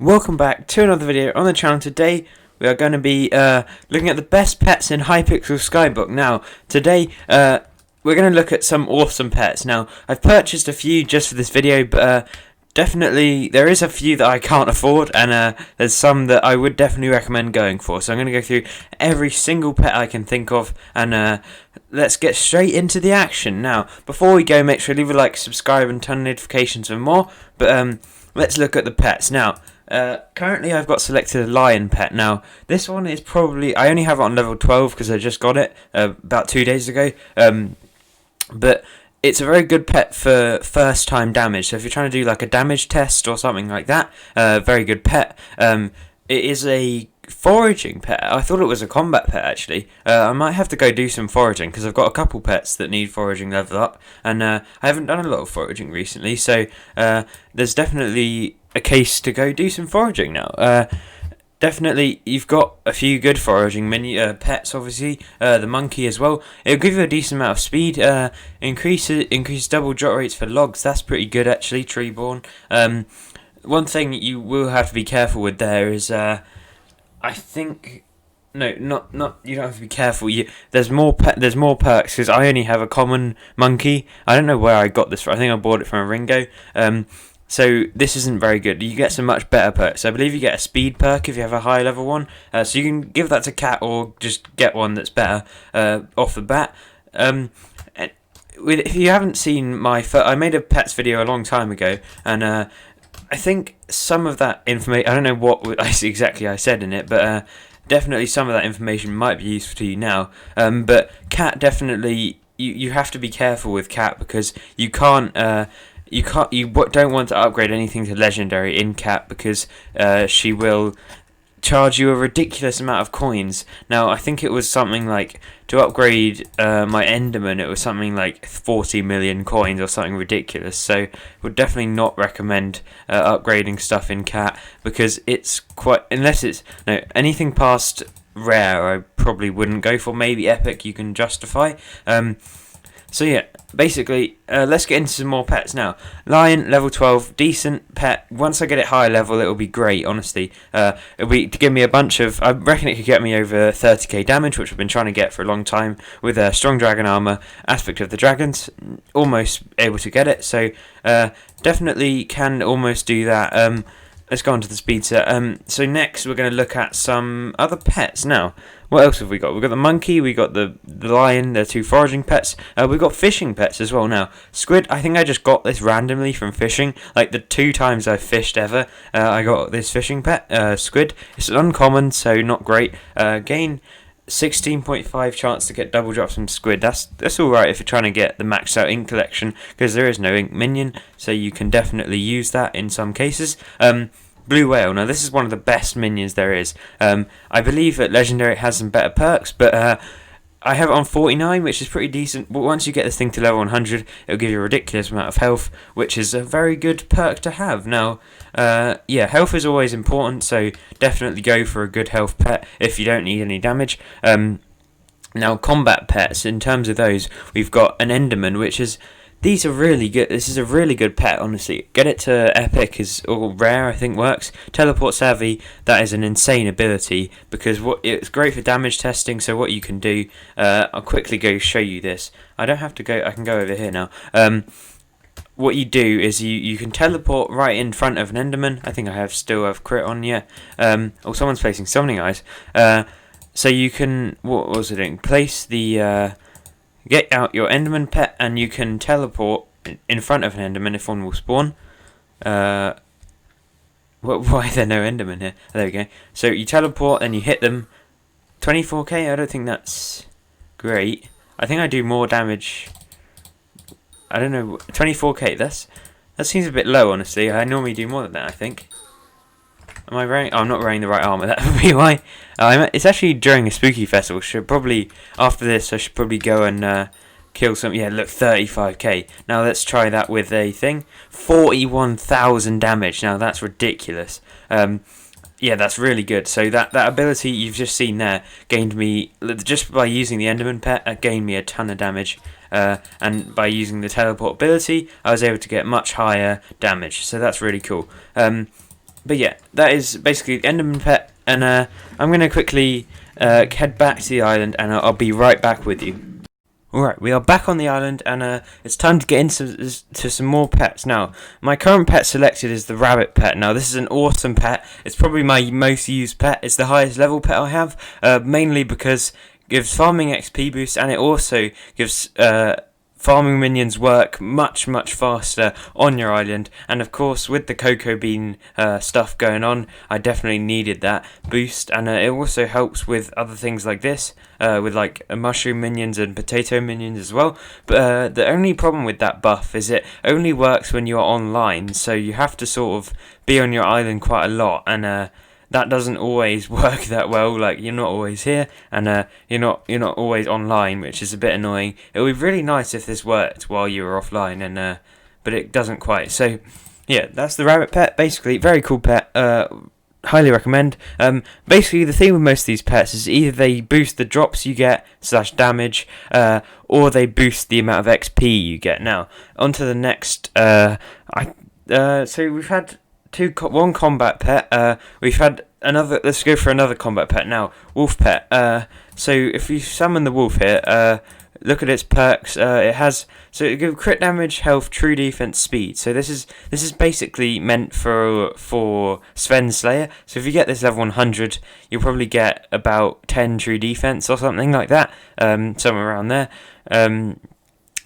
Welcome back to another video on the channel. Today we are going to be looking at the best pets in Hypixel Skyblock. Now, today we're going to look at some awesome pets. Now, I've purchased a few just for this video, but definitely there is a few that I can't afford, and there's some that I would definitely recommend going for. So I'm going to go through every single pet I can think of, and let's get straight into the action. Now, before we go, make sure to leave a like, subscribe, and turn on notifications for more. But let's look at the pets now. Currently I've got selected a lion pet. Now this one is probably, I only have it on level 12 because I just got it about 2 days ago, but it's a very good pet for first time damage. So if you're trying to do like a damage test or something like that, very good pet. It is a foraging pet. I thought it was a combat pet actually. I might have to go do some foraging because I've got a couple pets that need foraging level up, and I haven't done a lot of foraging recently, so there's definitely a case to go do some foraging now. Definitely, you've got a few good foraging pets, obviously. The monkey as well. It'll give you a decent amount of speed. Increase double drop rates for logs. That's pretty good actually. Treeborn. One thing you will have to be careful with there is, I think. No, not. You don't have to be careful. There's more perks because I only have a common monkey. I don't know where I got this from. I think I bought it from a Ringo. So this isn't very good. You get some much better perks. I believe you get a speed perk if you have a high level one. So you can give that to Cat or just get one that's better off the bat. If you haven't seen I made a pets video a long time ago, and I think some of that information, I don't know what exactly I said in it, but definitely some of that information might be useful to you now. But Cat definitely, you have to be careful with Cat because you can't. You don't want to upgrade anything to legendary in Cat because she will charge you a ridiculous amount of coins. Now, I think it was something like, to upgrade my Enderman, it was something like 40 million coins or something ridiculous. So, would definitely not recommend upgrading stuff in Cat because it's quite, anything past rare I probably wouldn't go for. Maybe epic you can justify. So yeah, basically, let's get into some more pets now. Lion, level 12, decent pet. Once I get it high level, it'll be great, honestly. It'll be to give me a bunch of, I reckon it could get me over 30k damage, which I've been trying to get for a long time, with strong dragon armor, aspect of the dragons, almost able to get it, so definitely can almost do that. Let's go on to the speed set. So next we're going to look at some other pets. Now, what else have we got? We've got the monkey, we got the lion, the two foraging pets. We've got fishing pets as well now. Squid, I think I just got this randomly from fishing. Like the 2 times I've fished ever, I got this fishing pet, squid. It's uncommon, so not great. Gain 16.5 chance to get double drops from squid. That's alright if you're trying to get the maxed out ink collection, because there is no ink minion, so you can definitely use that in some cases. Blue whale. Now this is one of the best minions there is. I believe that legendary it has some better perks, but I have it on 49, which is pretty decent. But once you get this thing to level 100, it'll give you a ridiculous amount of health, which is a very good perk to have. Now, yeah, health is always important, so definitely go for a good health pet if you don't need any damage. Now, combat pets, in terms of those, we've got an Enderman, which is, these are really good. This is a really good pet, honestly. Get it to epic or rare, I think works. Teleport savvy, that is an insane ability because it's great for damage testing. So what you can do, I'll quickly go show you this. I don't have to go. I can go over here now. What you do is you can teleport right in front of an Enderman. I think I still have crit on yet. Oh, someone's placing summoning eyes. So you can, what was it doing? Place the. Get out your Enderman pet and you can teleport in front of an Enderman if one will spawn. Why are there no Enderman here? Oh, there we go. So you teleport and you hit them. 24k? I don't think that's great. I think I do more damage. I don't know. 24k, that seems a bit low, honestly. I normally do more than that, I think. Am I wearing? Oh, I'm not wearing the right armor. That would be why. It's actually during a spooky festival. Should probably, after this, I should probably go and kill some. Yeah, look, 35k. Now let's try that with a thing. 41,000 damage. Now that's ridiculous. Yeah, that's really good. So that ability you've just seen there gained me, just by using the Enderman pet, gained me a ton of damage. And by using the teleport ability, I was able to get much higher damage. So that's really cool. But yeah, that is basically the Enderman pet, and I'm going to quickly head back to the island, and I'll be right back with you. Alright, we are back on the island, and it's time to get into some more pets. Now, my current pet selected is the rabbit pet. Now, this is an awesome pet. It's probably my most used pet. It's the highest level pet I have, mainly because it gives farming XP boost, and it also gives farming minions work much faster on your island. And of course, with the cocoa bean stuff going on, I definitely needed that boost, and it also helps with other things like this, with like mushroom minions and potato minions as well. But the only problem with that buff is it only works when you're online, so you have to sort of be on your island quite a lot, and that doesn't always work that well. Like, you're not always here, and you're not always online, which is a bit annoying. It would be really nice if this worked while you were offline, and but it doesn't quite. So yeah, that's the rabbit pet. Basically, very cool pet. Highly recommend. Basically, the thing with most of these pets is either they boost the drops you get / damage, or they boost the amount of XP you get. Now, on to the next. So we've had one combat pet. We've had another. Let's go for another combat pet now. Wolf pet. So if you summon the wolf here, look at its perks. It has it gives crit damage, health, true defense, speed. So this is basically meant for Sven Slayer. So if you get this level 100, you'll probably get about 10 true defense or something like that. Somewhere around there.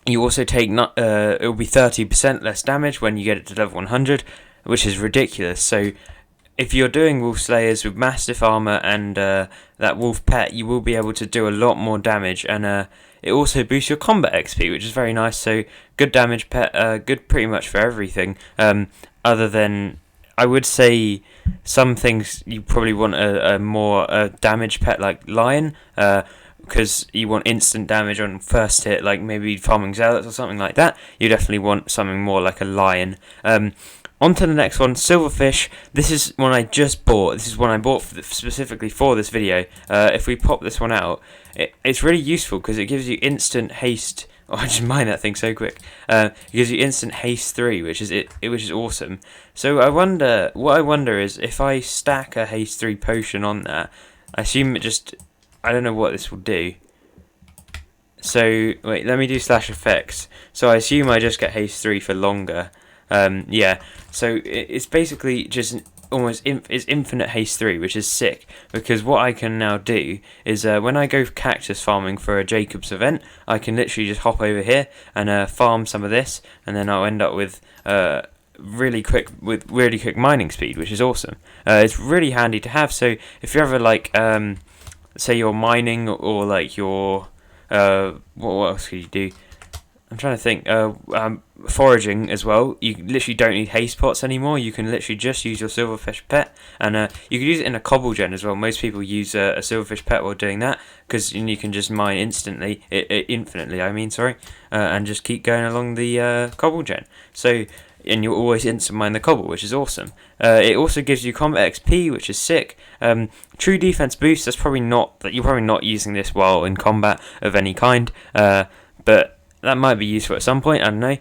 You also take it will be 30% less damage when you get it to level 100. Which is ridiculous. So if you're doing wolf slayers with massive armor and that wolf pet, you will be able to do a lot more damage, and it also boosts your combat XP, which is very nice. So good damage pet, good pretty much for everything. Other than, I would say, some things you probably want a more damage pet like lion, because you want instant damage on first hit, like maybe farming zealots or something like that. You definitely want something more like a lion. On to the next one, Silverfish. This is one I just bought. This is one I bought specifically for this video. If we pop this one out, it's really useful because it gives you instant haste. Oh, I just mined that thing so quick. It gives you instant haste 3, which is awesome. So what I wonder is if I stack a haste 3 potion on that, I assume I don't know what this will do. So wait, let me do /effects. So I assume I just get haste 3 for longer. Yeah, so it's basically just almost it's infinite haste 3, which is sick, because what I can now do is when I go cactus farming for a Jacob's event, I can literally just hop over here and farm some of this, and then I'll end up with really quick mining speed, which is awesome. It's really handy to have. So if you're ever like say you're mining, or like you're what else could you do? I'm trying to think. Foraging as well. You literally don't need haste pots anymore. You can literally just use your silverfish pet, and you can use it in a cobble gen as well. Most people use a silverfish pet while doing that, because you can just mine infinitely. I mean, sorry, and just keep going along the cobble gen. So, and you'll always instant mine the cobble, which is awesome. It also gives you combat XP, which is sick. True defense boost. You're probably not using this while in combat of any kind, but that might be useful at some point, I don't know.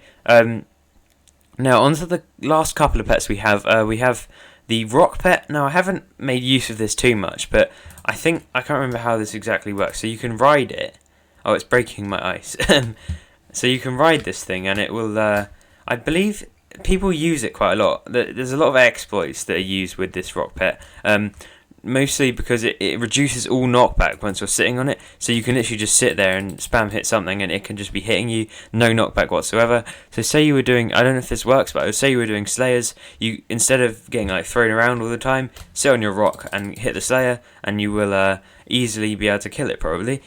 Now, on to the last couple of pets we have. We have the rock pet. Now, I haven't made use of this too much, but I can't remember how this exactly works. So you can ride it. Oh, it's breaking my ice. So you can ride this thing, and it will, I believe people use it quite a lot. There's a lot of exploits that are used with this rock pet. Mostly because it reduces all knockback once you're sitting on it, so you can literally just sit there and spam hit something and it can just be hitting you, no knockback whatsoever. So say you were doing, I don't know if this works, but I would say you were doing slayers, you, instead of getting like thrown around all the time, sit on your rock and hit the slayer, and you will easily be able to kill it probably,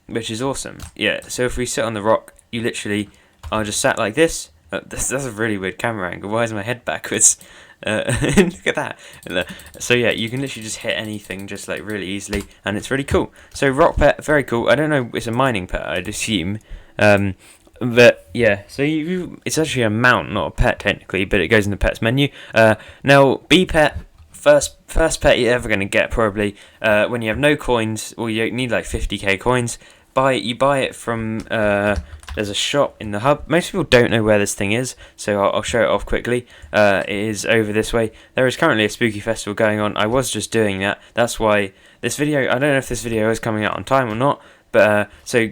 which is awesome. Yeah, so if we sit on the rock, you literally are just sat like this. That's a really weird camera angle. Why is my head backwards? Look at that. So yeah, you can literally just hit anything just like really easily, and it's really cool. So rock pet, very cool. I don't know, it's a mining pet, I'd assume. But yeah, so it's actually a mount, not a pet technically, but it goes in the pets menu. Now bee pet, first pet you're ever going to get probably when you have no coins, or you need like 50k coins. You buy it from there's a shop in the hub. Most people don't know where this thing is, so I'll show it off quickly. It is over this way. There is currently a spooky festival going on. I was just doing that. That's why this video, I don't know if this video is coming out on time or not, but so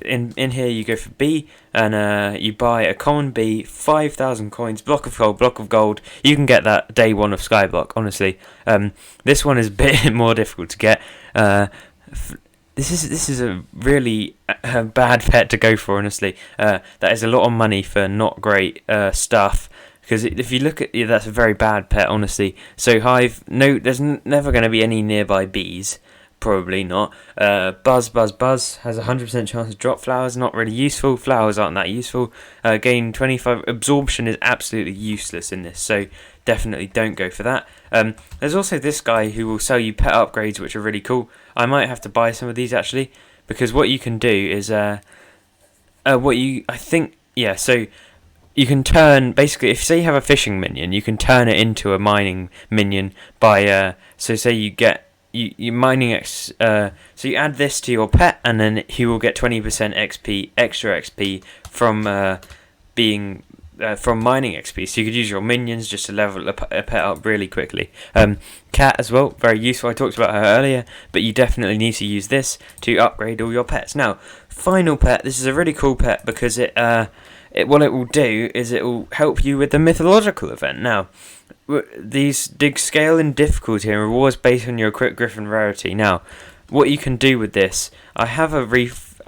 in here you go for B, and you buy a common B, 5,000 coins, block of gold. You can get that day one of Skyblock, honestly. This one is a bit more difficult to get. This is a really bad pet to go for, honestly. That is a lot of money for not great stuff. Because if you look at it, that's a very bad pet, honestly. So Hive, no, there's never going to be any nearby bees. Probably not. Buzz has a 100% chance to drop flowers. Not really useful. Flowers aren't that useful. Gain 25. Absorption is absolutely useless in this, so definitely don't go for that. There's also this guy who will sell you pet upgrades, which are really cool. I might have to buy some of these actually, because what you can do is so you can turn, basically, if say you have a fishing minion, you can turn it into a mining minion by so say you get you mining so you add this to your pet, and then he will get 20% XP, extra XP from being from mining XP. So you could use your minions just to level a pet up really quickly. Cat as well, very useful. I talked about her earlier, but you definitely need to use this to upgrade all your pets. Now, final pet. This is a really cool pet because what it will do is it will help you with the mythological event. Now, these scale in difficulty and rewards based on your Quick Griffin rarity. Now, what you can do with this, I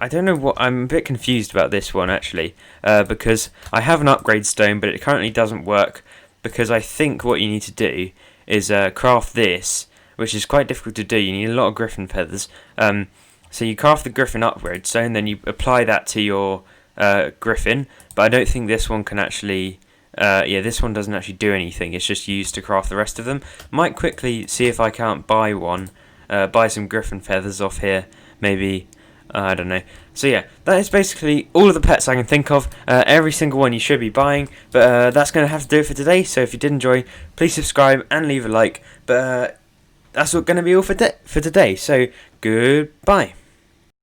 don't know what, I'm a bit confused about this one actually, because I have an upgrade stone, but it currently doesn't work, because I think what you need to do is craft this, which is quite difficult to do. You need a lot of griffin feathers. So you craft the griffin upgrade stone, then you apply that to your griffin, but I don't think this one can actually... this one doesn't actually do anything. It's just used to craft the rest of them. Might quickly see if I can't buy buy some griffin feathers off here, maybe. I don't know. So yeah, that is basically all of the pets I can think of. Every single one you should be buying, but that's going to have to do it for today. So if you did enjoy, please subscribe and leave a like. But that's going to be all for today. So goodbye.